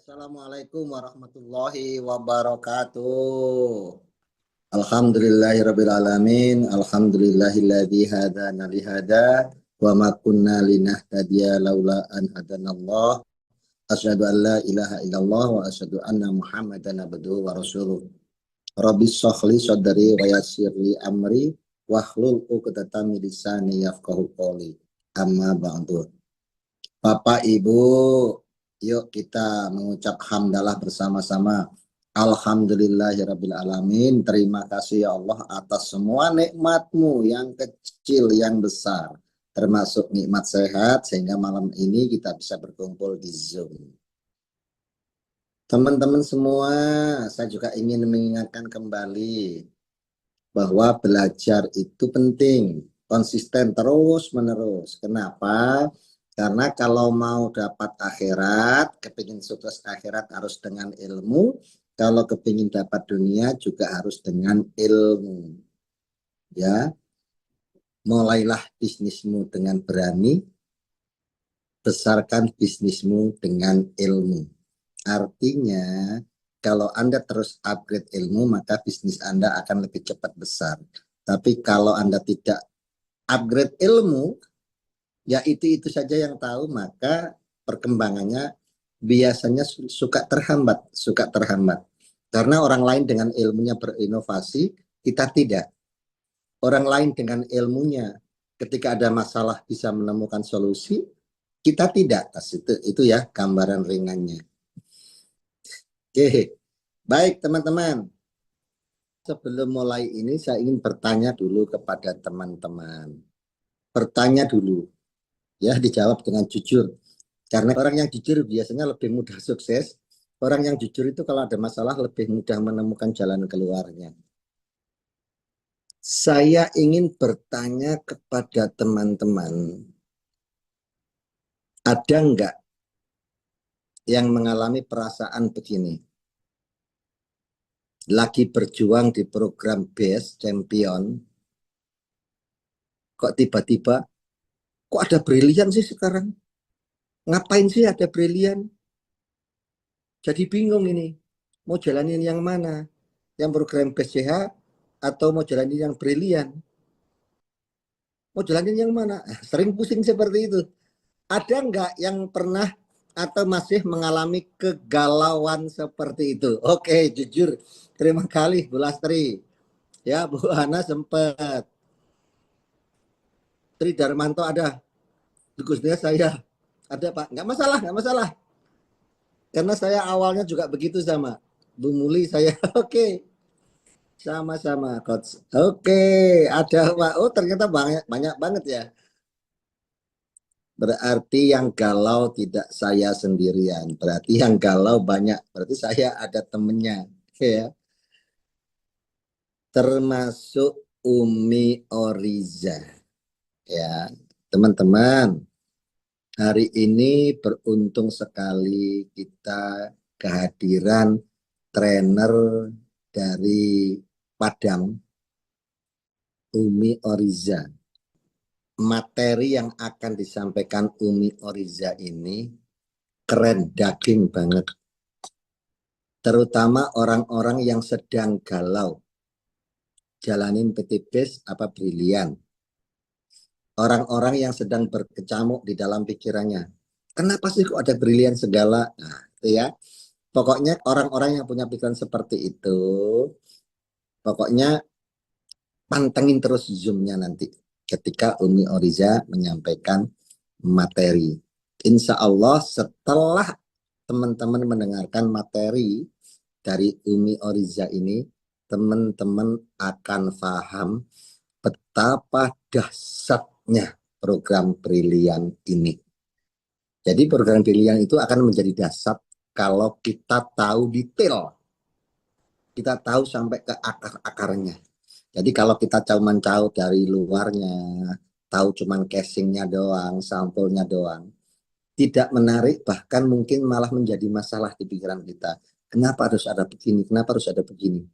Assalamualaikum warahmatullahi wabarakatuh. Alhamdulillahirabbil alamin. Alhamdulillahilladzi hadana li hada wa ma kunna linahtadiya laula an hadanallah. Asyhadu an la ilaha illallah wa asyhadu anna Muhammadan abduhu wa rasuluh. Rabbi shrahli sadri wa yassirli amri wahlul 'uqdatam min lisani yafqahu qawli. Amma ba'du. Bapak Ibu, yuk kita mengucap hamdalah bersama-sama. Alhamdulillahirabbil alamin. Terima kasih ya Allah atas semua nikmat-Mu yang kecil, yang besar. Termasuk nikmat sehat sehingga malam ini kita bisa berkumpul di Zoom. Teman-teman semua, saya juga ingin mengingatkan kembali bahwa belajar itu penting, konsisten terus-menerus. Kenapa? Karena kalau mau dapat akhirat, kepingin sukses akhirat harus dengan ilmu. Kalau kepingin dapat dunia juga harus dengan ilmu. Ya, mulailah bisnismu dengan berani, besarkan bisnismu dengan ilmu. Artinya, kalau Anda terus upgrade ilmu, maka bisnis Anda akan lebih cepat besar. Tapi kalau Anda tidak upgrade ilmu, ya itu saja yang tahu, maka perkembangannya biasanya suka terhambat. Karena orang lain dengan ilmunya berinovasi, kita tidak. Orang lain dengan ilmunya ketika ada masalah bisa menemukan solusi, kita tidak. Itu ya gambaran ringannya. Oke, baik teman-teman. Sebelum mulai ini saya ingin bertanya dulu kepada teman-teman. Bertanya dulu. Ya, dijawab dengan jujur. Karena orang yang jujur biasanya lebih mudah sukses. Orang yang jujur itu kalau ada masalah lebih mudah menemukan jalan keluarnya. Saya ingin bertanya kepada teman-teman. Ada enggak yang mengalami perasaan begini? Lagi berjuang di program Best Champion. Kok tiba-tiba, kok ada brilian sih sekarang? Ngapain sih ada brilian? Jadi bingung ini, mau jalanin yang mana? Yang program BCH atau mau jalanin yang brilian? Mau jalanin yang mana? Sering pusing seperti itu. Ada nggak yang pernah atau masih mengalami kegalauan seperti itu? Oke, jujur. Terima kasih Bu Lastri. Ya, Bu Hana sempat. Tri Darmanto ada. Gusnya saya. Ada Pak. Nggak masalah. Karena saya awalnya juga begitu sama Bu Muli saya. Oke. Sama-sama coach. Oke, ada Pak. Oh, ternyata banyak banget ya. Berarti yang galau tidak saya sendirian. Berarti yang galau banyak. Berarti saya ada temennya. Ya. Termasuk Umi Oriza. Ya, teman-teman. Hari ini beruntung sekali kita kehadiran trainer dari Padang, Umi Oriza. Materi yang akan disampaikan Umi Oriza ini keren, daging banget. Terutama orang-orang yang sedang galau. Jalanin PTBS apa brilian. Orang-orang yang sedang berkecamuk di dalam pikirannya. Kenapa sih kok ada brilian segala? Nah, itu ya. Pokoknya orang-orang yang punya pikiran seperti itu, pokoknya pantengin terus Zoom-nya nanti ketika Umi Oriza menyampaikan materi. Insya Allah setelah teman-teman mendengarkan materi dari Umi Oriza ini, teman-teman akan paham betapa dahsyatnya program brilian ini. Jadi program brilian itu akan menjadi dahsyat kalau kita tahu detail. Kita tahu sampai ke akar-akarnya. Jadi kalau kita cuma tahu dari luarnya, tahu cuman casingnya doang, sampulnya doang, tidak menarik, bahkan mungkin malah menjadi masalah di pikiran kita. Kenapa harus ada begini? Kenapa harus ada begini?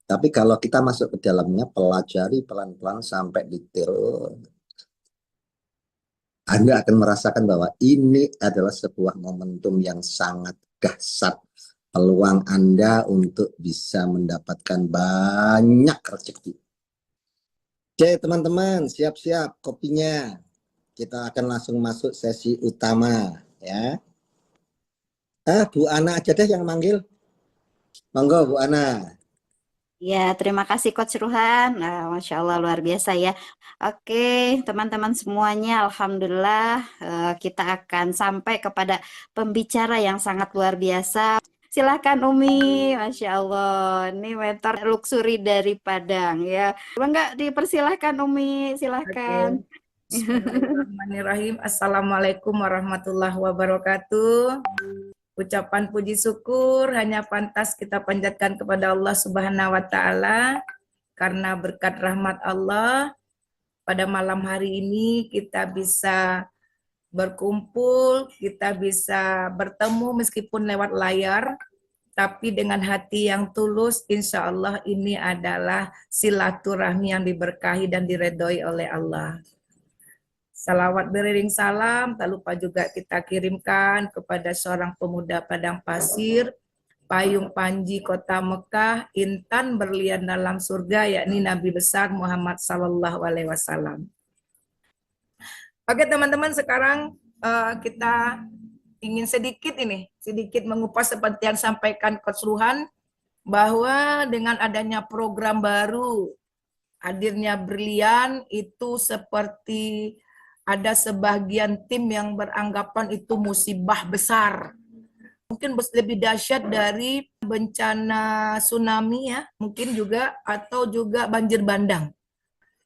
Tapi kalau kita masuk ke dalamnya, pelajari pelan-pelan sampai detail, Anda akan merasakan bahwa ini adalah sebuah momentum yang sangat dahsyat. Peluang Anda untuk bisa mendapatkan banyak rezeki. Oke, teman-teman, siap-siap kopinya. Kita akan langsung masuk sesi utama, ya. Bu Ana aja deh yang manggil. Monggo, Bu Ana. Ya, terima kasih Coach Ruhan. Nah, Masya Allah luar biasa ya. Oke, teman-teman semuanya, Alhamdulillah kita akan sampai kepada pembicara yang sangat luar biasa. Silahkan Umi, Masya Allah. Ini mentor luxury dari Padang ya. Enggak dipersilahkan Umi, silahkan. Oke. Bismillahirrahmanirrahim. Assalamualaikum warahmatullahi wabarakatuh. Ucapan puji syukur hanya pantas kita panjatkan kepada Allah Subhanahu wa taala karena berkat rahmat Allah pada malam hari ini kita bisa berkumpul, kita bisa bertemu meskipun lewat layar, tapi dengan hati yang tulus, insya Allah ini adalah silaturahmi yang diberkahi dan diredhoi oleh Allah. Salawat beriring salam, tak lupa juga kita kirimkan kepada seorang pemuda Padang Pasir, payung panji kota Mekah, intan berlian dalam surga, yakni Nabi besar Muhammad Sallallahu Alaihi Wasallam. Oke teman-teman, sekarang kita ingin sedikit mengupas seperti yang sampaikan Coach Ruhan, bahwa dengan adanya program baru, hadirnya Berlian itu seperti ada sebagian tim yang beranggapan itu musibah besar. Mungkin lebih dahsyat dari bencana tsunami ya, mungkin juga, atau juga banjir bandang.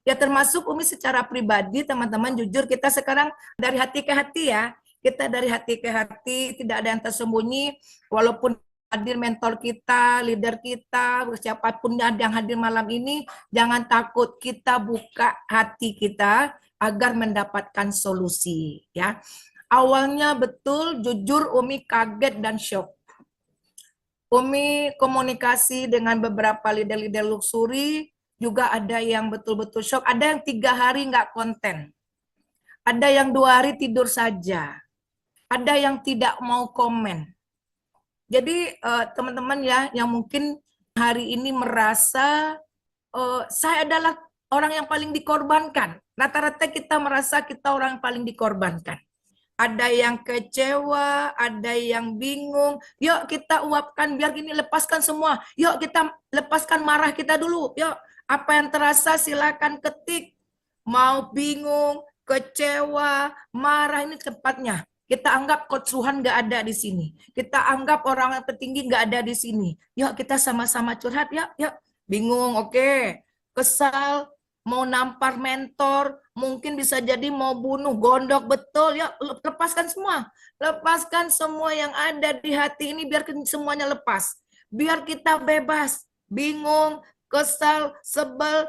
Ya termasuk Umi secara pribadi, teman-teman, jujur kita sekarang dari hati ke hati ya. Kita dari hati ke hati, tidak ada yang tersembunyi, walaupun hadir mentor kita, leader kita, siapapun yang hadir malam ini, jangan takut, kita buka hati kita agar mendapatkan solusi ya. Awalnya betul jujur Umi kaget dan shock. Umi komunikasi dengan beberapa leader-leader luxury, juga ada yang betul-betul shock, ada yang 3 hari nggak konten, ada yang 2 hari tidur saja, ada yang tidak mau komen. Jadi teman-teman ya, yang mungkin hari ini merasa saya adalah orang yang paling dikorbankan. Rata-rata kita merasa kita orang yang paling dikorbankan. Ada yang kecewa, ada yang bingung. Yuk kita uapkan, biar gini, lepaskan semua. Yuk kita lepaskan marah kita dulu. Yuk, apa yang terasa silakan ketik. Mau bingung, kecewa, marah, ini tempatnya. Kita anggap Coach Ruhan nggak ada di sini. Kita anggap orang yang tertinggi nggak ada di sini. Yuk kita sama-sama curhat, yuk. Bingung, oke. Kesal, mau nampar mentor, mungkin bisa jadi mau bunuh, gondok, betul, ya lepaskan semua. Lepaskan semua yang ada di hati ini, biar semuanya lepas. Biar kita bebas, bingung, kesal, sebel,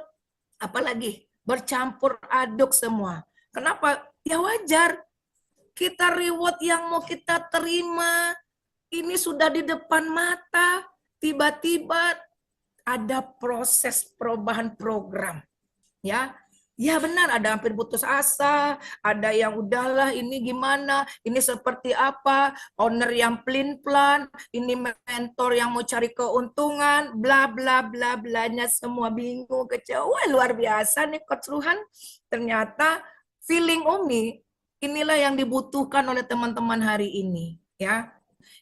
apalagi bercampur aduk semua. Kenapa? Ya wajar, kita reward yang mau kita terima, ini sudah di depan mata, tiba-tiba ada proses perubahan program. Ya benar, ada hampir putus asa, ada yang udahlah ini gimana, ini seperti apa, owner yang pelin-pelan, ini mentor yang mau cari keuntungan, bla bla bla blanya, semua bingung, kecewa, luar biasa nih Coach Ruhan. Ternyata feeling Umi inilah yang dibutuhkan oleh teman-teman hari ini ya.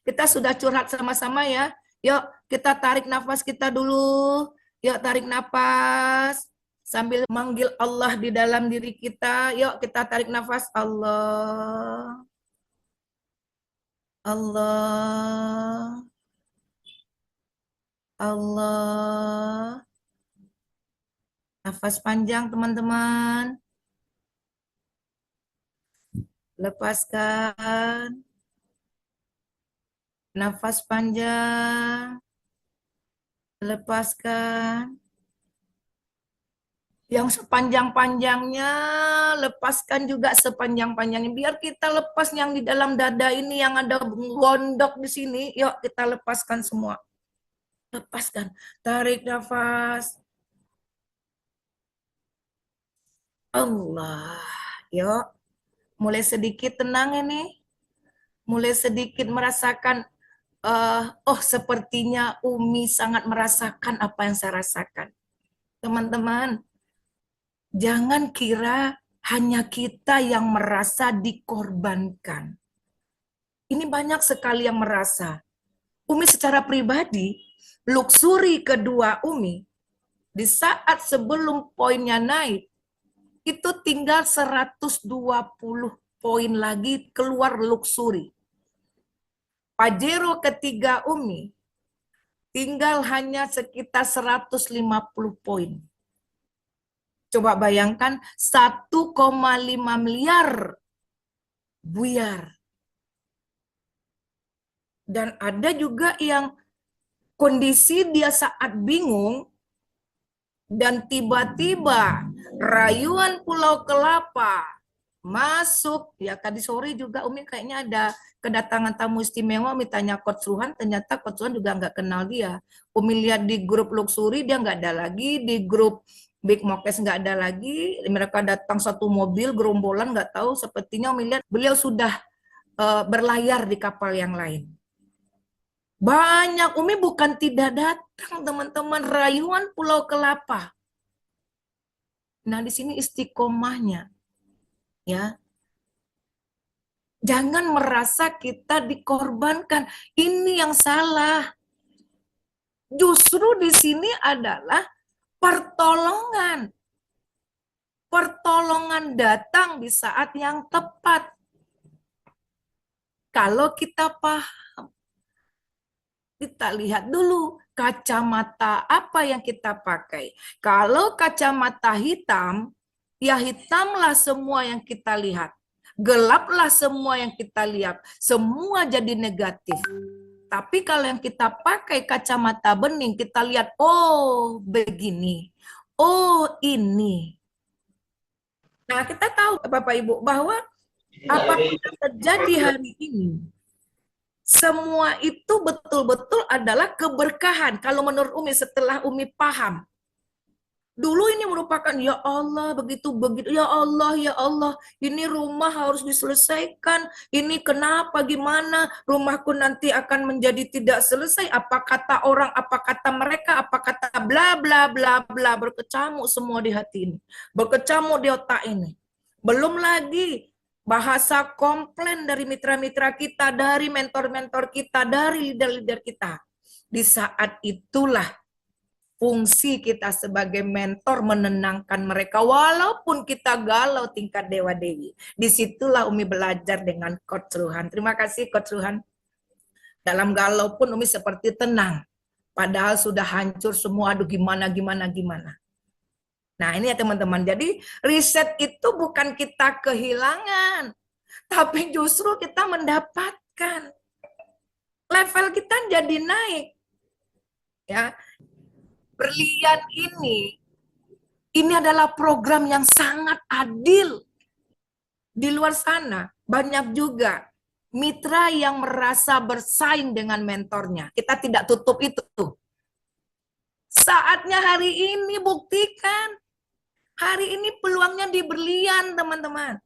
Kita sudah curhat sama-sama ya. Yuk kita tarik nafas kita dulu. Yuk tarik nafas sambil manggil Allah di dalam diri kita. Yuk kita tarik nafas. Allah. Allah. Allah. Nafas panjang teman-teman. Lepaskan. Nafas panjang. Lepaskan. Yang sepanjang-panjangnya, lepaskan juga sepanjang-panjangnya. Biar kita lepas yang di dalam dada ini, yang ada gondok di sini. Yuk kita lepaskan semua. Lepaskan. Tarik nafas. Allah. Yuk. Mulai sedikit tenang ini, mulai sedikit merasakan, oh sepertinya Umi sangat merasakan apa yang saya rasakan. Teman-teman, jangan kira hanya kita yang merasa dikorbankan. Ini banyak sekali yang merasa. Umi secara pribadi, luxury kedua Umi, di saat sebelum poinnya naik, itu tinggal 120 poin lagi keluar luxury. Pajero ketiga Umi, tinggal hanya sekitar 150 poin. Coba bayangkan 1,5 miliar buyar. Dan ada juga yang kondisi dia saat bingung dan tiba-tiba rayuan Pulau Kelapa masuk. Ya tadi sore juga Umi kayaknya ada kedatangan tamu istimewa. Umi tanya Coach Ruhan, ternyata Coach Ruhan juga nggak kenal dia. Umi lihat di grup luxury dia nggak ada lagi, di grup Big Mokes nggak ada lagi. Mereka datang satu mobil gerombolan, nggak tahu. Sepertinya Umi lihat beliau sudah berlayar di kapal yang lain. Banyak, Umi bukan tidak datang, teman-teman, rayuan Pulau Kelapa. Nah, di sini istiqomahnya. Ya. Jangan merasa kita dikorbankan. Ini yang salah. Justru di sini adalah pertolongan. Pertolongan datang di saat yang tepat. Kalau kita paham. Kita lihat dulu kacamata apa yang kita pakai. Kalau kacamata hitam, ya hitamlah semua yang kita lihat. Gelaplah semua yang kita lihat. Semua jadi negatif. Tapi kalau yang kita pakai kacamata bening, kita lihat, oh begini. Oh ini. Nah kita tahu Bapak Ibu bahwa apapun yang terjadi hari ini, semua itu betul-betul adalah keberkahan. Kalau menurut Umi, setelah Umi paham. Dulu ini merupakan, ya Allah, begitu, ya Allah, ini rumah harus diselesaikan, ini kenapa, gimana, rumahku nanti akan menjadi tidak selesai, apa kata orang, apa kata mereka, apa kata bla bla bla bla, berkecamuk semua di hati ini, berkecamuk di otak ini. Belum lagi bahasa komplain dari mitra-mitra kita, dari mentor-mentor kita, dari leader-leader kita. Di saat itulah fungsi kita sebagai mentor menenangkan mereka walaupun kita galau tingkat dewa-dewi. Disitulah Umi belajar dengan Coach Ruhan. Terima kasih Coach Ruhan. Dalam galau pun Umi seperti tenang. Padahal sudah hancur semua, aduh gimana. Nah ini ya teman-teman, jadi riset itu bukan kita kehilangan, tapi justru kita mendapatkan. Level kita jadi naik. Ya, berlian ini adalah program yang sangat adil. Di luar sana banyak juga mitra yang merasa bersaing dengan mentornya. Kita tidak tutup itu. Saatnya hari ini buktikan. Hari ini peluangnya di berlian, teman-teman.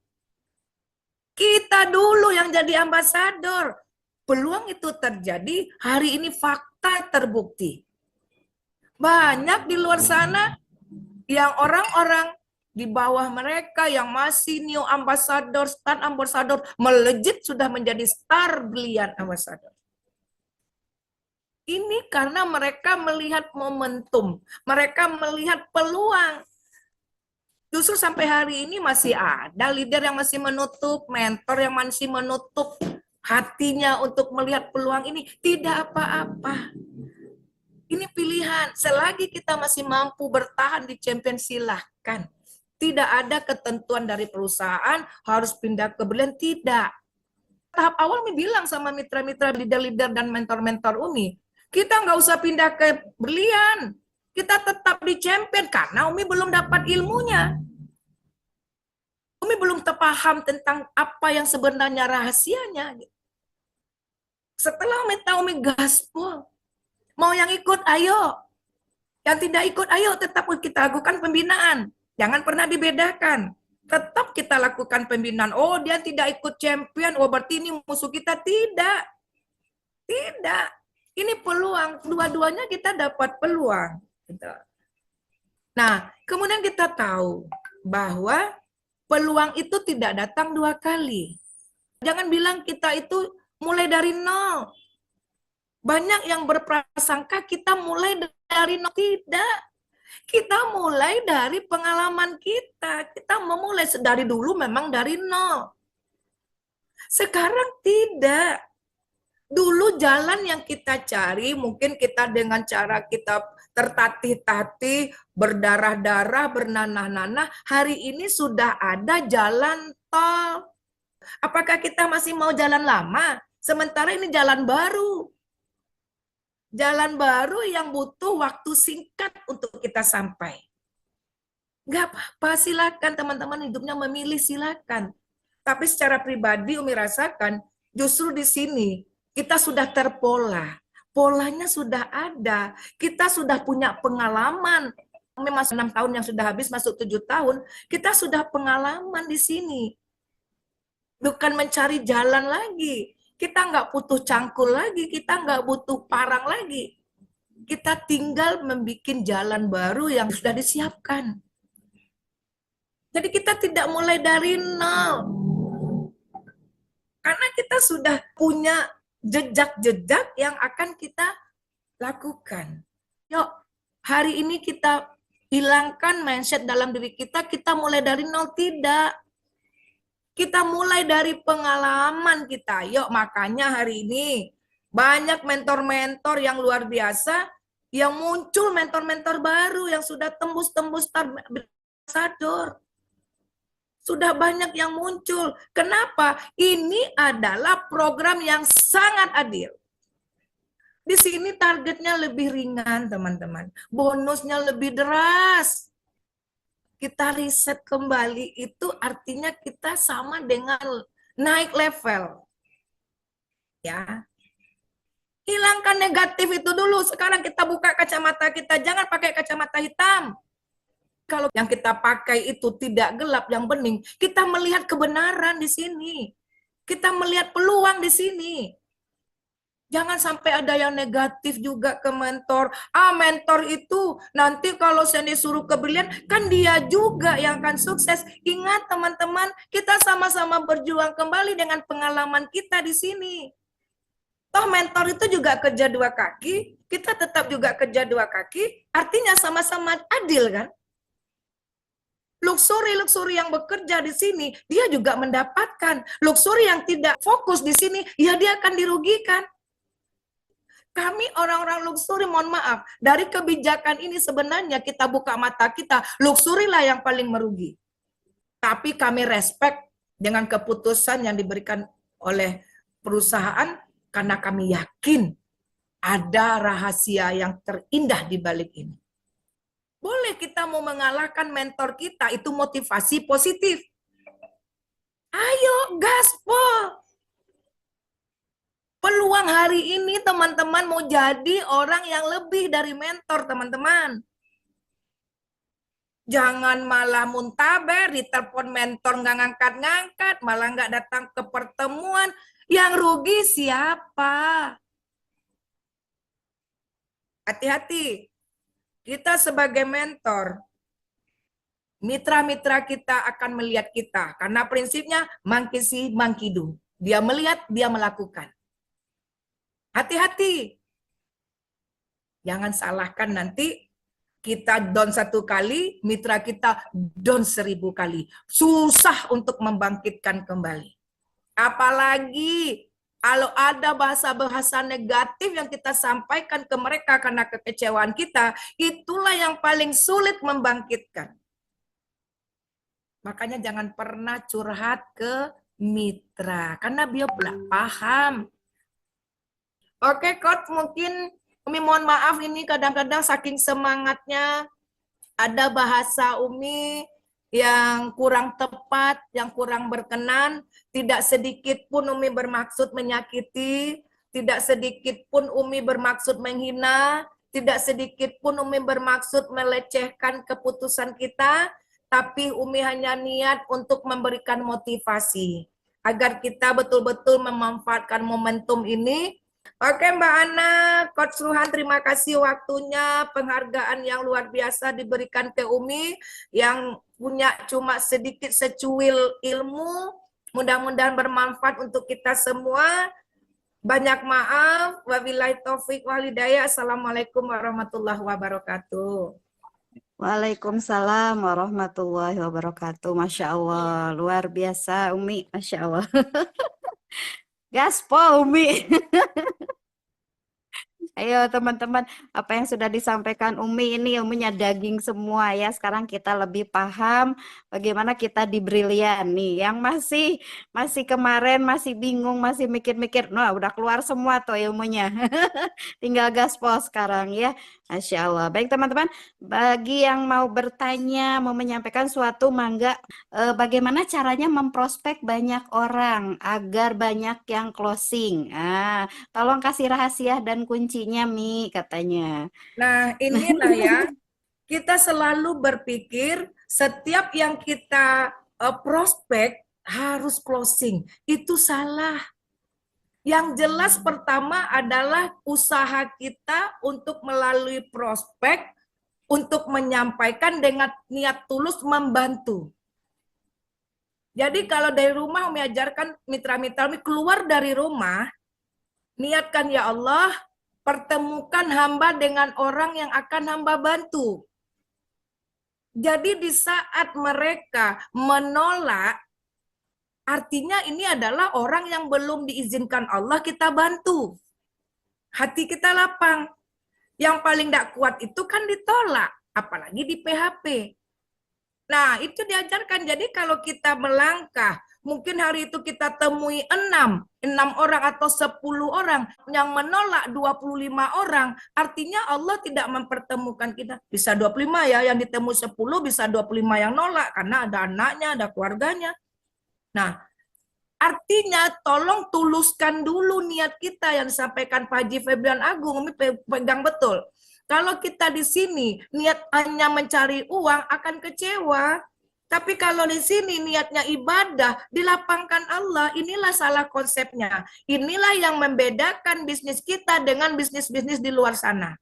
Kita dulu yang jadi ambasador. Peluang itu terjadi, hari ini fakta terbukti. Banyak di luar sana yang orang-orang di bawah mereka yang masih new ambassador, star ambassador, melejit sudah menjadi star berlian ambassador. Ini karena mereka melihat momentum, mereka melihat peluang. Justru sampai hari ini masih ada leader yang masih menutup, mentor yang masih menutup hatinya untuk melihat peluang ini. Tidak apa-apa. Ini pilihan. Selagi kita masih mampu bertahan di champion, silahkan. Tidak ada ketentuan dari perusahaan harus pindah ke berlian, tidak. Tahap awal Umi bilang sama mitra-mitra leader-leader dan mentor-mentor Umi, kita nggak usah pindah ke berlian. Kita tetap di champion karena Umi belum dapat ilmunya. Umi belum terpaham tentang apa yang sebenarnya rahasianya. Setelah Umi tahu, Umi gaspol. Mau yang ikut, ayo. Yang tidak ikut, ayo tetap kita lakukan pembinaan. Jangan pernah dibedakan. Tetap kita lakukan pembinaan. Oh, dia tidak ikut champion, oh berarti ini musuh kita. Tidak. Tidak. Ini peluang. Dua-duanya kita dapat peluang. Gitu. Nah, kemudian kita tahu bahwa peluang itu tidak datang 2 kali. Jangan bilang kita itu mulai dari nol. Banyak yang berprasangka kita mulai dari nol. Tidak. Kita mulai dari pengalaman kita. Kita memulai dari dulu memang dari nol. Sekarang tidak. Dulu jalan yang kita cari, mungkin kita dengan cara kita tertatih-tatih, berdarah-darah, bernanah-nanah, hari ini sudah ada jalan tol. Apakah kita masih mau jalan lama? Sementara ini jalan baru. Jalan baru yang butuh waktu singkat untuk kita sampai. Nggak apa-apa, silakan teman-teman hidupnya memilih, silakan. Tapi secara pribadi Umi rasakan justru di sini kita sudah terpola. Polanya sudah ada. Kita sudah punya pengalaman. Memang 6 tahun yang sudah habis, masuk 7 tahun. Kita sudah pengalaman di sini. Bukan mencari jalan lagi. Kita nggak butuh cangkul lagi. Kita nggak butuh parang lagi. Kita tinggal membuat jalan baru yang sudah disiapkan. Jadi kita tidak mulai dari nol. Karena kita sudah punya jejak-jejak yang akan kita lakukan. Yuk, hari ini kita hilangkan mindset dalam diri kita mulai dari nol. Tidak. Kita mulai dari pengalaman kita. Yuk, makanya hari ini banyak mentor-mentor yang luar biasa, yang muncul mentor-mentor baru yang sudah tembus-tembus ambassador. Sudah banyak yang muncul. Kenapa? Ini adalah program yang sangat adil. Di sini targetnya lebih ringan, teman-teman. Bonusnya lebih deras. Kita riset kembali itu artinya kita sama dengan naik level. Ya. Hilangkan negatif itu dulu. Sekarang kita buka kacamata kita. Jangan pakai kacamata hitam. Kalau yang kita pakai itu tidak gelap, yang bening, kita melihat kebenaran di sini. Kita melihat peluang di sini. Jangan sampai ada yang negatif juga ke mentor. Mentor itu nanti kalau saya disuruh ke brilian, kan dia juga yang akan sukses. Ingat teman-teman, kita sama-sama berjuang kembali dengan pengalaman kita di sini. Toh mentor itu juga kerja 2 kaki, kita tetap juga kerja 2 kaki, artinya sama-sama adil kan? Luxury yang bekerja di sini, dia juga mendapatkan. Luxury yang tidak fokus di sini, ya dia akan dirugikan. Kami orang-orang luxury, mohon maaf, dari kebijakan ini sebenarnya kita buka mata kita, luxury lah yang paling merugi. Tapi kami respect dengan keputusan yang diberikan oleh perusahaan, karena kami yakin ada rahasia yang terindah di balik ini. Boleh kita mau mengalahkan mentor kita, itu motivasi positif. Ayo, gaspol. Peluang hari ini teman-teman mau jadi orang yang lebih dari mentor, teman-teman. Jangan malah muntaber, ditelepon mentor nggak ngangkat-ngangkat, malah nggak datang ke pertemuan. Yang rugi siapa? Hati-hati. Kita sebagai mentor, mitra-mitra kita akan melihat kita. Karena prinsipnya monkey see, monkey do. Dia melihat, dia melakukan. Hati-hati. Jangan salahkan nanti kita down 1 kali, mitra kita down 1000 kali. Susah untuk membangkitkan kembali. Apalagi kalau ada bahasa-bahasa negatif yang kita sampaikan ke mereka karena kekecewaan kita, itulah yang paling sulit membangkitkan. Makanya jangan pernah curhat ke mitra, karena dia belum paham. Oke, Coach, mungkin Umi mohon maaf ini kadang-kadang saking semangatnya ada bahasa Umi yang kurang tepat, yang kurang berkenan. Tidak sedikit pun Umi bermaksud menyakiti, tidak sedikit pun Umi bermaksud menghina, tidak sedikit pun Umi bermaksud melecehkan keputusan kita, tapi Umi hanya niat untuk memberikan motivasi agar kita betul-betul memanfaatkan momentum ini. Oke Mbak Ana, Coach Ruhan, terima kasih waktunya, penghargaan yang luar biasa diberikan ke Umi yang punya cuma sedikit secuil ilmu, mudah-mudahan bermanfaat untuk kita semua. Banyak maaf, wabillahi taufik wal hidayah. Assalamualaikum warahmatullahi wabarakatuh. Waalaikumsalam warahmatullahi wabarakatuh. Masya Allah, luar biasa Umi, Masya Allah. Gaspol Umi. Ayo teman-teman, apa yang sudah disampaikan Umi ini ilmunya daging semua ya. Sekarang kita lebih paham bagaimana kita di Brilian nih. Yang masih kemarin masih bingung, masih mikir-mikir. Nah, udah keluar semua tuh ilmunya. Tinggal gaspol sekarang ya. Masya Allah. Baik teman-teman, bagi yang mau bertanya, mau menyampaikan suatu, mangga bagaimana caranya memprospek banyak orang agar banyak yang closing. Tolong kasih rahasia dan kuncinya, Mi, katanya. Nah, inilah ya, kita selalu berpikir setiap yang kita prospek harus closing. Itu salah. Yang jelas pertama adalah usaha kita untuk melalui prospek untuk menyampaikan dengan niat tulus membantu. Jadi kalau dari rumah Umi ajarkan mitra-mitra Umi keluar dari rumah, niatkan ya Allah, pertemukan hamba dengan orang yang akan hamba bantu. Jadi di saat mereka menolak, artinya ini adalah orang yang belum diizinkan Allah kita bantu. Hati kita lapang. Yang paling tidak kuat itu kan ditolak, apalagi di PHP. Nah, itu diajarkan. Jadi kalau kita melangkah, mungkin hari itu kita temui 6 orang atau 10 orang yang menolak 25 orang, artinya Allah tidak mempertemukan kita. Bisa 25 ya, yang ditemui 10, bisa 25 yang nolak, karena ada anaknya, ada keluarganya. Nah, artinya tolong tuluskan dulu niat kita yang disampaikan Pak Haji Febrian Agung, ini pegang betul. Kalau kita di sini niat hanya mencari uang akan kecewa. Tapi kalau di sini niatnya ibadah, dilapangkan Allah, inilah salah konsepnya. Inilah yang membedakan bisnis kita dengan bisnis-bisnis di luar sana.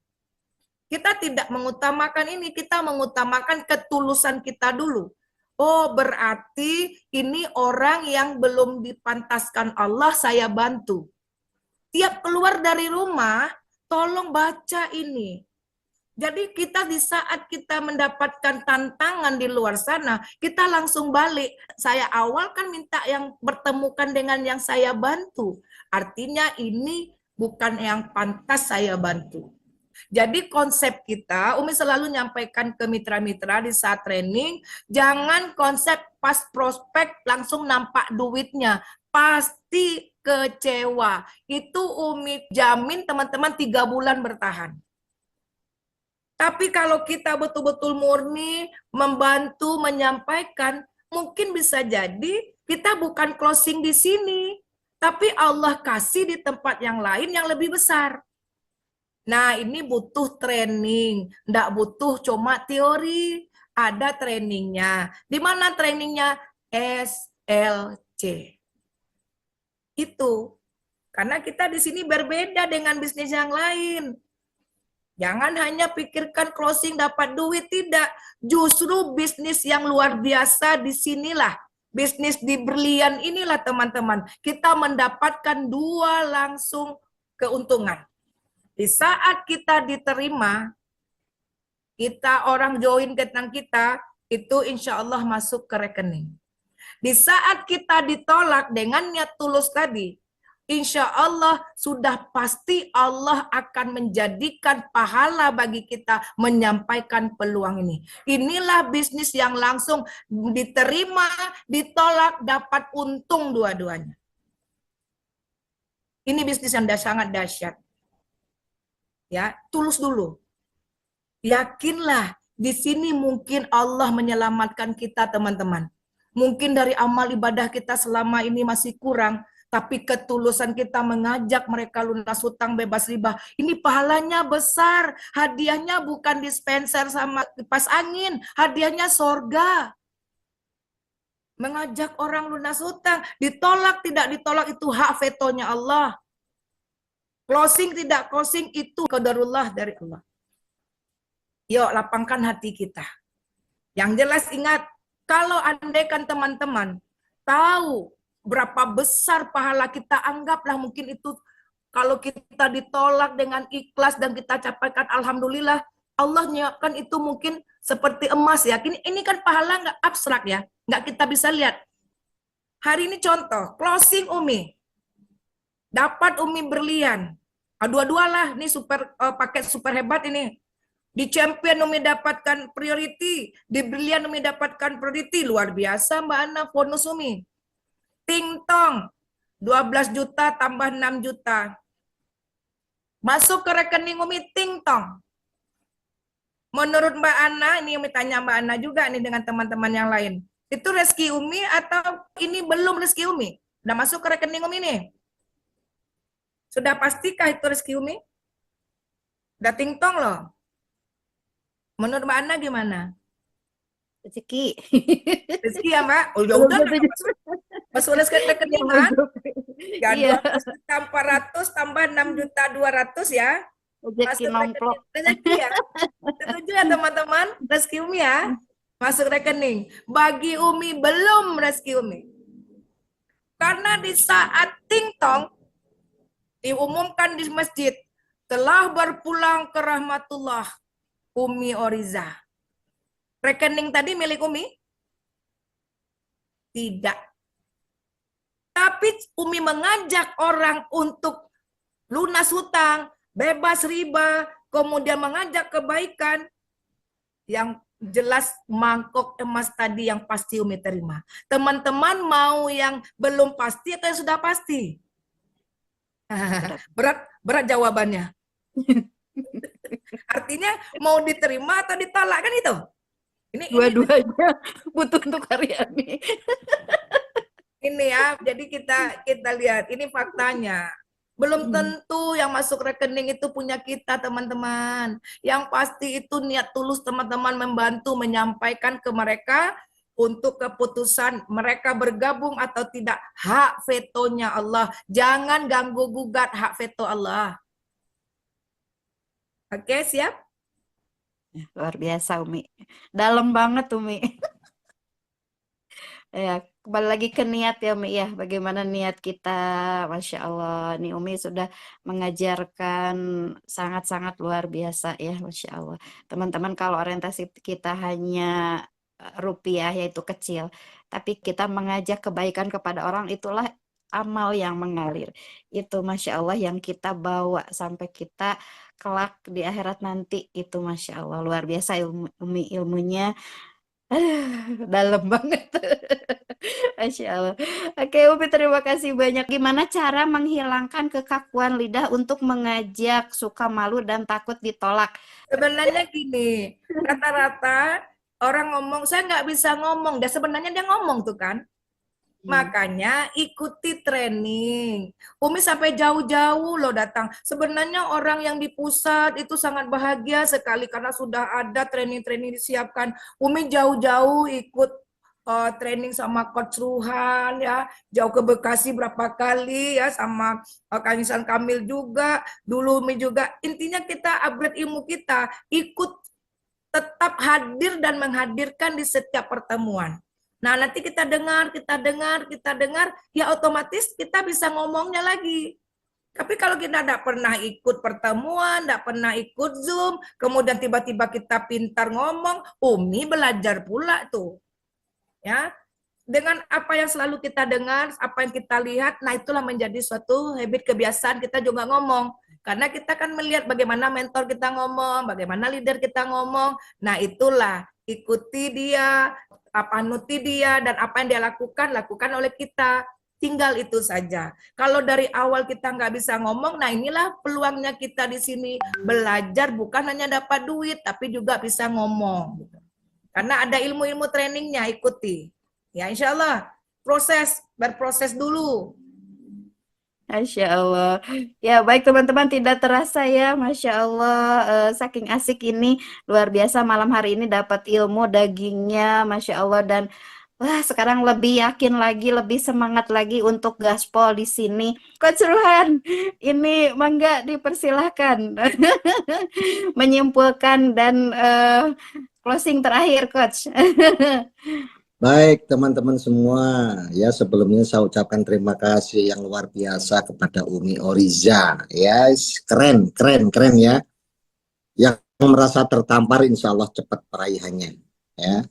Kita tidak mengutamakan ini, kita mengutamakan ketulusan kita dulu. Oh, berarti ini orang yang belum dipantaskan Allah, saya bantu. Tiap keluar dari rumah, tolong baca ini. Jadi kita di saat kita mendapatkan tantangan di luar sana, kita langsung balik. Saya awal kan minta yang bertemukan dengan yang saya bantu. Artinya ini bukan yang pantas saya bantu. Jadi konsep kita, Umi selalu nyampaikan ke mitra-mitra di saat training, jangan konsep pas prospek langsung nampak duitnya. Pasti kecewa. Itu Umi jamin teman-teman 3 bulan bertahan. Tapi kalau kita betul-betul murni, membantu, menyampaikan, mungkin bisa jadi kita bukan closing di sini, tapi Allah kasih di tempat yang lain yang lebih besar. Nah, ini butuh training, enggak butuh cuma teori, ada trainingnya. Di mana trainingnya? SLC. Itu. Karena kita di sini berbeda dengan bisnis yang lain. Jangan hanya pikirkan closing dapat duit, tidak. Justru bisnis yang luar biasa di sinilah. Bisnis di Brilian inilah teman-teman. Kita mendapatkan 2 langsung keuntungan. Di saat kita diterima, kita orang join ke kita, itu insya Allah masuk ke rekening. Di saat kita ditolak dengan niat tulus tadi, insya Allah sudah pasti Allah akan menjadikan pahala bagi kita menyampaikan peluang ini. Inilah bisnis yang langsung diterima, ditolak, dapat untung dua-duanya. Ini bisnis yang sangat dahsyat. Ya, tulus dulu. Yakinlah, di sini mungkin Allah menyelamatkan kita teman-teman. Mungkin dari amal ibadah kita selama ini masih kurang, tapi ketulusan kita mengajak mereka lunas hutang bebas riba. Ini pahalanya besar. Hadiahnya bukan dispenser sama kipas angin. Hadiahnya sorga. Mengajak orang lunas hutang, ditolak tidak ditolak itu hak vetonya Allah. Closing tidak closing itu qadarullah dari Allah. Yuk lapangkan hati kita. Yang jelas ingat, kalau andaikan teman-teman tahu berapa besar pahala kita, anggaplah mungkin itu kalau kita ditolak dengan ikhlas dan kita capaikan alhamdulillah, Allah nyiapkan itu mungkin seperti emas ya. Ini kan pahala nggak abstrak ya, nggak kita bisa lihat. Hari ini contoh, closing Umi. Dapat Umi berlian. Dua-dualah, ini paket super hebat ini. Di champion Umi dapatkan priority, di brilian Umi dapatkan priority. Luar biasa Mbak Ana, bonus Umi. Ting tong, 12 juta tambah 6 juta. Masuk ke rekening Umi ting tong. Menurut Mbak Ana, ini Umi tanya Mbak Ana juga nih dengan teman-teman yang lain. Itu rezeki Umi atau ini belum rezeki Umi? Udah masuk ke rekening Umi nih? Sudah pastikah itu rezeki Umi? Udah ting tong loh. Menurut Mbak Ana gimana? Rezeki. Rezeki ya Mbak? Oh, udah masuk rekening kan? Ya, Iya, 12 juta 400 tambah 6 juta 200 ya. rezeki Masuk nomplok. rekening. Rezeki ya. Setuju ya teman-teman? Rezeki Umi ya. Masuk rekening. Bagi Umi belum rezeki Umi. Karena di saat ting-tong diumumkan di masjid, telah berpulang ke rahmatullah Umi Oriza. Rekening tadi milik Umi? Tidak. Tapi Umi mengajak orang untuk lunas hutang, bebas riba, kemudian mengajak kebaikan yang jelas mangkok emas tadi yang pasti Umi terima. Teman-teman mau yang belum pasti atau yang sudah pasti? Berat jawabannya. Artinya mau diterima atau ditolak kan itu? Ini Dua-duanya butuh untuk hari ini. ini ya, jadi kita lihat ini faktanya. Belum tentu yang masuk rekening itu punya kita, teman-teman. Yang pasti itu niat tulus teman-teman membantu menyampaikan ke mereka untuk keputusan mereka bergabung atau tidak. Hak vetonya Allah. Jangan ganggu gugat hak veto Allah. Oke, siap? Luar biasa Umi. Dalam banget Umi. Ya, kembali lagi ke niat ya Umi ya. Bagaimana niat kita, Masya Allah. Nih Umi sudah mengajarkan sangat-sangat luar biasa ya, Masya Allah. Teman-teman kalau orientasi kita hanya rupiah yaitu kecil, tapi kita mengajak kebaikan kepada orang itulah amal yang mengalir. Itu Masya Allah yang kita bawa sampai kita kelak di akhirat nanti. Itu Masya Allah luar biasa Umi ilmunya. Dalam banget. Masya Allah. Oke, Umi terima kasih banyak. Gimana cara menghilangkan kekakuan lidah untuk mengajak suka malu dan takut ditolak? Sebenarnya gini, rata-rata orang ngomong, saya nggak bisa ngomong. Dan sebenarnya dia ngomong tuh kan. Makanya ikuti training. Umi sampai jauh-jauh loh datang. Sebenarnya orang yang di pusat itu sangat bahagia sekali karena sudah ada training-training disiapkan. Umi jauh-jauh ikut training sama Coach Ruhan ya, jauh ke Bekasi berapa kali ya sama Kang Ihsan Kamil juga. Dulu Umi juga. Intinya kita upgrade ilmu kita, ikut tetap hadir dan menghadirkan di setiap pertemuan. Nah, nanti kita dengar, ya otomatis kita bisa ngomongnya lagi. Tapi kalau kita tidak pernah ikut pertemuan, tidak pernah ikut Zoom, kemudian tiba-tiba kita pintar ngomong, Umi belajar pula tuh. Ya, dengan apa yang selalu kita dengar, apa yang kita lihat, nah itulah menjadi suatu habit kebiasaan kita juga ngomong. Karena kita kan melihat bagaimana mentor kita ngomong, bagaimana leader kita ngomong. Nah itulah, ikuti dia, panuti dia, dan apa yang dia lakukan oleh kita. Tinggal itu saja. Kalau dari awal kita nggak bisa ngomong, nah inilah peluangnya kita di sini. Belajar bukan hanya dapat duit, tapi juga bisa ngomong. Karena ada ilmu-ilmu trainingnya, ikuti. Ya insya Allah, berproses dulu. Masya Allah. Ya baik teman-teman, tidak terasa ya Masya Allah, saking asik ini luar biasa malam hari ini dapat ilmu dagingnya Masya Allah dan Wah, sekarang lebih yakin lagi, lebih semangat lagi untuk gaspol di sini. Coach Ruhan, ini mangga dipersilahkan menyimpulkan dan closing terakhir, Coach. Baik teman-teman semua, ya sebelumnya saya ucapkan terima kasih yang luar biasa kepada Umi Oriza, ya keren, keren, keren ya. Yang merasa tertampar insya Allah cepat peraihannya, ya.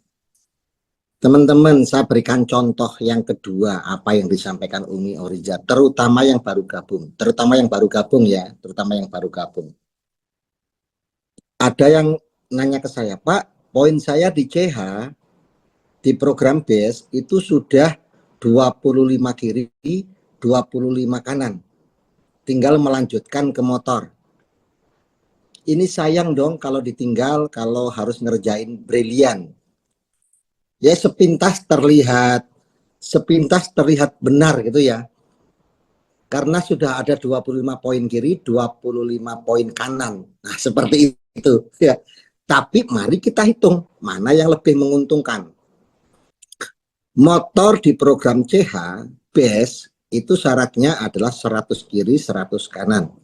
Teman-teman, saya berikan contoh yang kedua apa yang disampaikan Umi Oriza, terutama yang baru gabung, ya, terutama yang baru gabung. Ada yang nanya ke saya, Pak, poin saya di CH di program BES itu sudah 25 kiri, 25 kanan. Tinggal melanjutkan ke motor. Ini sayang dong kalau ditinggal, kalau harus ngerjain brilian. Ya sepintas terlihat benar gitu ya. Karena sudah ada 25 poin kiri, 25 poin kanan. Nah, seperti itu ya. Tapi mari kita hitung mana yang lebih menguntungkan. Motor di program CH BES itu syaratnya adalah 100 kiri, 100 kanan.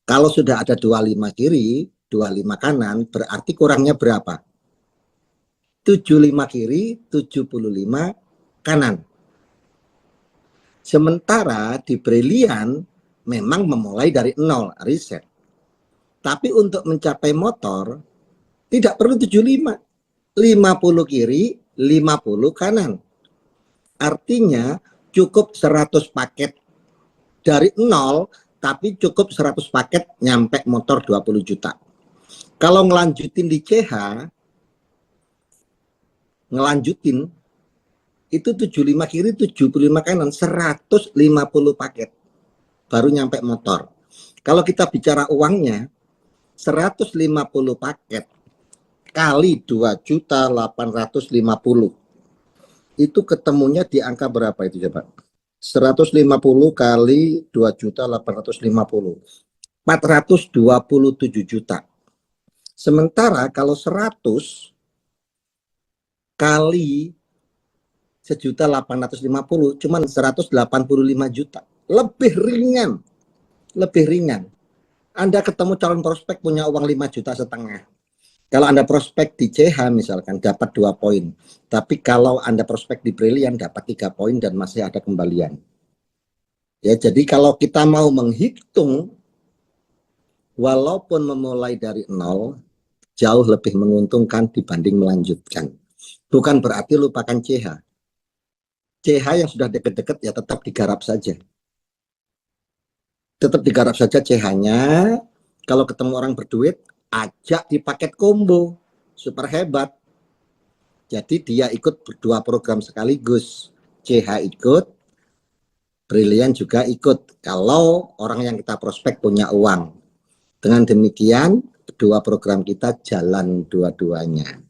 Kalau sudah ada 25 kiri, 25 kanan, berarti kurangnya berapa? 75 kiri, 75 kanan. Sementara di Brilian memang memulai dari 0 riset. Tapi untuk mencapai motor tidak perlu 75. 50 kiri, 50 kanan. Artinya cukup 100 paket dari 0, tapi cukup 100 paket nyampe motor 20 juta. Kalau ngelanjutin di CH, ngelanjutin itu 75 kiri, 75 kanan, 150 paket baru nyampe motor. Kalau kita bicara uangnya, 150 paket kali 2.850.000 itu ketemunya di angka berapa itu coba? 150 kali 2.850.000, 427 juta. Sementara kalau 100 kali 1.850.000 cuman 185 juta. Lebih ringan. Anda ketemu calon prospek punya uang 5,5 juta. Kalau Anda prospek di CH misalkan dapat 2 poin. Tapi kalau Anda prospek di Brilian dapat 3 poin dan masih ada kembalian. Ya, jadi kalau kita mau menghitung walaupun memulai dari 0 jauh lebih menguntungkan dibanding melanjutkan. Bukan berarti lupakan CH. CH yang sudah deket-deket ya tetap digarap saja. Tetap digarap saja CH-nya. Kalau ketemu orang berduit, ajak di paket combo. Super hebat. Jadi dia ikut 2 program sekaligus. CH ikut, Brilian juga ikut. Kalau orang yang kita prospek punya uang. Dengan demikian, 2 program kita jalan dua-duanya.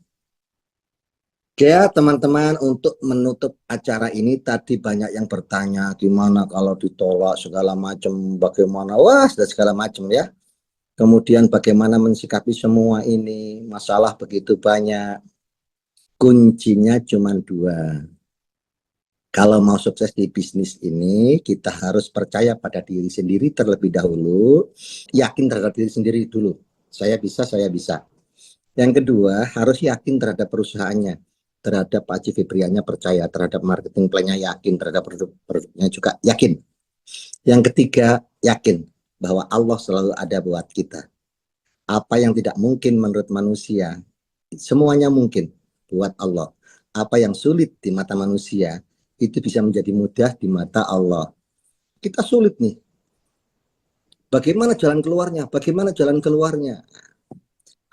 Ya teman-teman, untuk menutup acara ini tadi banyak yang bertanya gimana kalau ditolak segala macam, bagaimana, wah dan segala macam ya. Kemudian bagaimana mensikapi semua ini, masalah begitu banyak. Kuncinya cuma 2. Kalau mau sukses di bisnis ini, kita harus percaya pada diri sendiri terlebih dahulu, yakin terhadap diri sendiri dulu. Saya bisa, saya bisa. Yang kedua, harus yakin terhadap perusahaannya, terhadap Pak Haji Febriannya percaya, terhadap marketing plan-nya yakin, terhadap produknya juga yakin. Yang ketiga, yakin bahwa Allah selalu ada buat kita. Apa yang tidak mungkin menurut manusia, semuanya mungkin buat Allah. Apa yang sulit di mata manusia, itu bisa menjadi mudah di mata Allah. Kita sulit nih. Bagaimana jalan keluarnya? Bagaimana jalan keluarnya?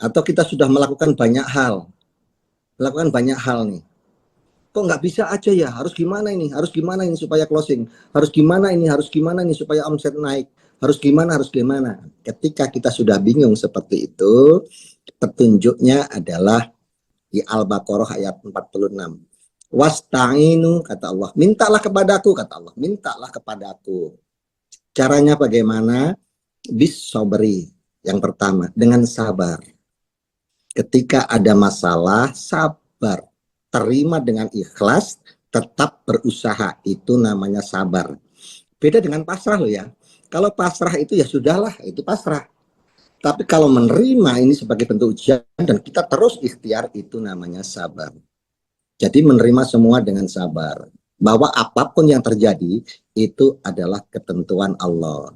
Atau kita sudah melakukan banyak hal nih. Kok nggak bisa aja ya? Harus gimana ini? Harus gimana ini supaya closing? Harus gimana ini? Harus gimana ini supaya omset naik? Harus gimana? Harus gimana? Ketika kita sudah bingung seperti itu, petunjuknya adalah di Al-Baqarah ayat 46. Wasta'inu, kata Allah, mintalah kepadaku, kata Allah, mintalah kepadaku. Caranya bagaimana? Bis sabri. Yang pertama, dengan sabar. Ketika ada masalah, sabar. terima dengan ikhlas, tetap berusaha. Itu namanya sabar. Beda dengan pasrah loh ya. Kalau pasrah itu ya sudahlah, itu pasrah. Tapi kalau menerima ini sebagai bentuk ujian dan kita terus ikhtiar, itu namanya sabar. Jadi menerima semua dengan sabar. Bahwa apapun yang terjadi, itu adalah ketentuan Allah.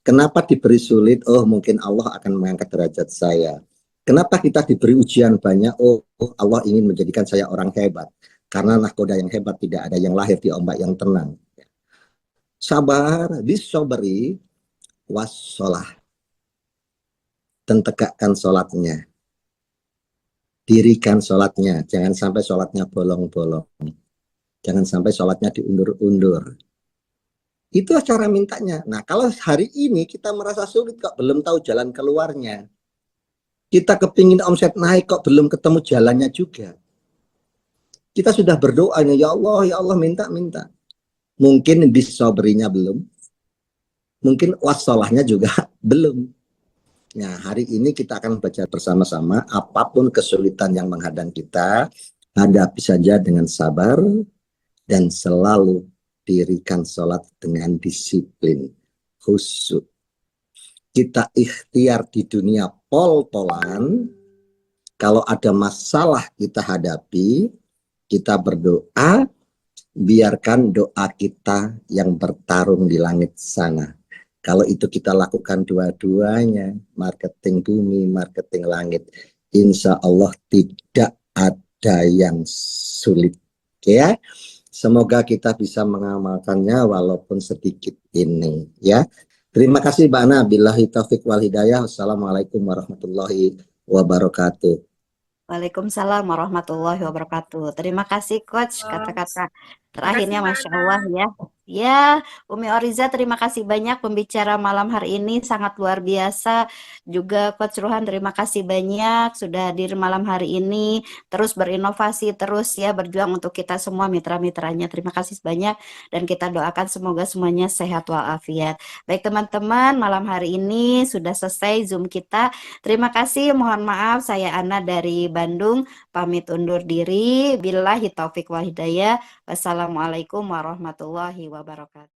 Kenapa diberi sulit? Oh, mungkin Allah akan mengangkat derajat saya. Kenapa kita diberi ujian banyak? Oh, Allah ingin menjadikan saya orang hebat. Karena nahkoda yang hebat tidak ada yang lahir di ombak yang tenang. Sabar, bisobri, wassalah. Dan tegakkan sholatnya. Dirikan sholatnya. Jangan sampai sholatnya bolong-bolong. Jangan sampai sholatnya diundur-undur. Itu cara mintanya. Nah, kalau hari ini kita merasa sulit kok belum tahu jalan keluarnya. Kita kepingin omset naik kok belum ketemu jalannya juga. Kita sudah berdoa, ya Allah minta. Mungkin bisobrinya belum. Mungkin wassalahnya juga belum. Nah, hari ini kita akan baca bersama-sama. Apapun kesulitan yang menghadang kita, hadapi saja dengan sabar dan selalu dirikan sholat dengan disiplin khusyuk. Kita ikhtiar di dunia pol-polan. Kalau ada masalah kita hadapi, kita berdoa, biarkan doa kita yang bertarung di langit sana. Kalau itu kita lakukan dua-duanya, marketing bumi, marketing langit, insya Allah tidak ada yang sulit. Ya, semoga kita bisa mengamalkannya walaupun sedikit ini. Ya, terima kasih Mbak Ana. Billahi taufiq wal hidayah. Wassalamualaikum warahmatullahi wabarakatuh. Waalaikumsalam warahmatullahi wabarakatuh. Terima kasih Coach, kata-kata terakhirnya Mbak Masya Ana. Allah ya. Ya, Umi Oriza terima kasih banyak pembicara malam hari ini sangat luar biasa. Juga Coach Ruhan terima kasih banyak sudah hadir malam hari ini. Terus berinovasi terus ya berjuang untuk kita semua mitra-mitranya. Terima kasih banyak dan kita doakan semoga semuanya sehat walafiat. Baik teman-teman, malam hari ini sudah selesai Zoom kita. Terima kasih, mohon maaf saya Ana dari Bandung pamit undur diri. Billahi taufik wal hidayah. Wassalamualaikum warahmatullahi wabarakatuh.